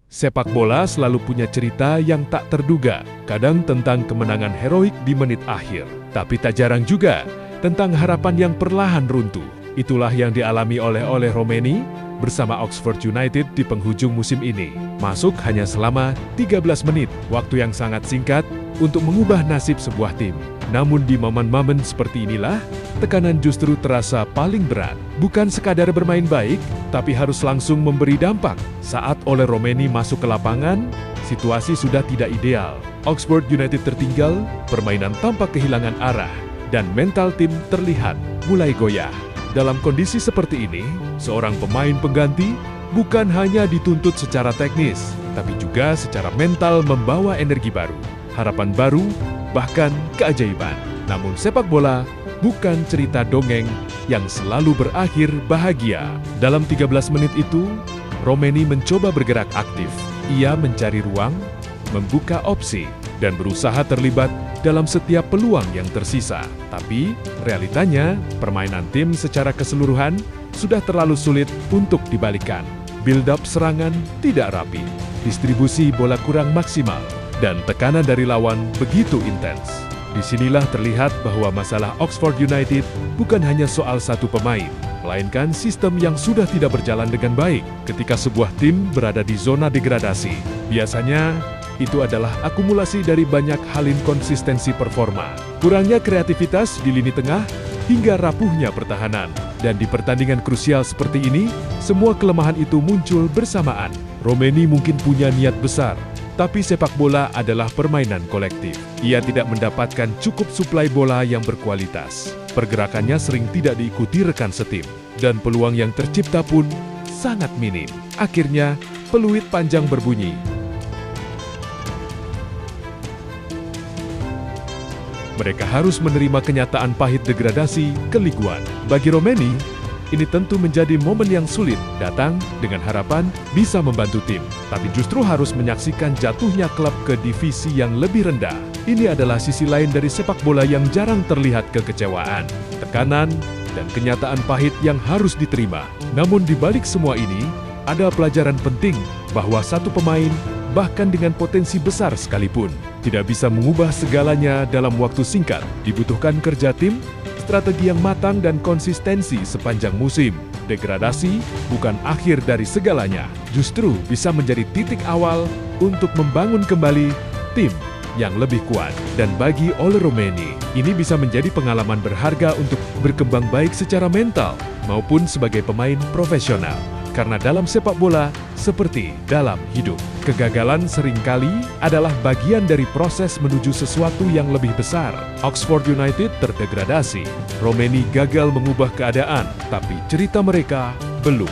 Sepak bola selalu punya cerita yang tak terduga, kadang tentang kemenangan heroik di menit akhir, tapi tak jarang juga tentang harapan yang perlahan runtuh. Itulah yang dialami oleh Romeni bersama Oxford United di penghujung musim ini. Masuk hanya selama 13 menit, waktu yang sangat singkat untuk mengubah nasib sebuah tim. Namun di momen-momen seperti inilah, tekanan justru terasa paling berat. Bukan sekadar bermain baik, tapi harus langsung memberi dampak. Saat Romeni masuk ke lapangan, situasi sudah tidak ideal. Oxford United tertinggal, permainan tampak kehilangan arah, dan mental tim terlihat mulai goyah. Dalam kondisi seperti ini, seorang pemain pengganti bukan hanya dituntut secara teknis, tapi juga secara mental membawa energi baru, harapan baru, bahkan keajaiban. Namun sepak bola bukan cerita dongeng yang selalu berakhir bahagia. Dalam 13 menit itu, Romeni mencoba bergerak aktif. Ia mencari ruang, membuka opsi, dan berusaha terlibat dalam setiap peluang yang tersisa. Tapi, realitanya, permainan tim secara keseluruhan sudah terlalu sulit untuk dibalikkan. Build-up serangan tidak rapi, distribusi bola kurang maksimal, dan tekanan dari lawan begitu intens. Disinilah terlihat bahwa masalah Oxford United bukan hanya soal satu pemain, melainkan sistem yang sudah tidak berjalan dengan baik. Ketika sebuah tim berada di zona degradasi, biasanya itu adalah akumulasi dari banyak hal inkonsistensi performa, kurangnya kreativitas di lini tengah, hingga rapuhnya pertahanan. Dan di pertandingan krusial seperti ini, semua kelemahan itu muncul bersamaan. Romeni mungkin punya niat besar, tapi sepak bola adalah permainan kolektif. Ia tidak mendapatkan cukup suplai bola yang berkualitas. Pergerakannya sering tidak diikuti rekan setim, dan peluang yang tercipta pun sangat minim. Akhirnya, peluit panjang berbunyi. Mereka harus menerima kenyataan pahit degradasi ke Ligue 1. Bagi Romeni, ini tentu menjadi momen yang sulit, datang dengan harapan bisa membantu tim, tapi justru harus menyaksikan jatuhnya klub ke divisi yang lebih rendah. Ini adalah sisi lain dari sepak bola yang jarang terlihat kekecewaan, tekanan, dan kenyataan pahit yang harus diterima. Namun di balik semua ini, ada pelajaran penting bahwa satu pemain, bahkan dengan potensi besar sekalipun, tidak bisa mengubah segalanya dalam waktu singkat. Dibutuhkan kerja tim, strategi yang matang, dan konsistensi sepanjang musim. Degradasi bukan akhir dari segalanya, justru bisa menjadi titik awal untuk membangun kembali tim yang lebih kuat. Dan bagi Romeni, ini bisa menjadi pengalaman berharga untuk berkembang baik secara mental maupun sebagai pemain profesional. Karena dalam sepak bola, seperti dalam hidup, kegagalan seringkali adalah bagian dari proses menuju sesuatu yang lebih besar. Oxford United terdegradasi, Romeni gagal mengubah keadaan, tapi cerita mereka belum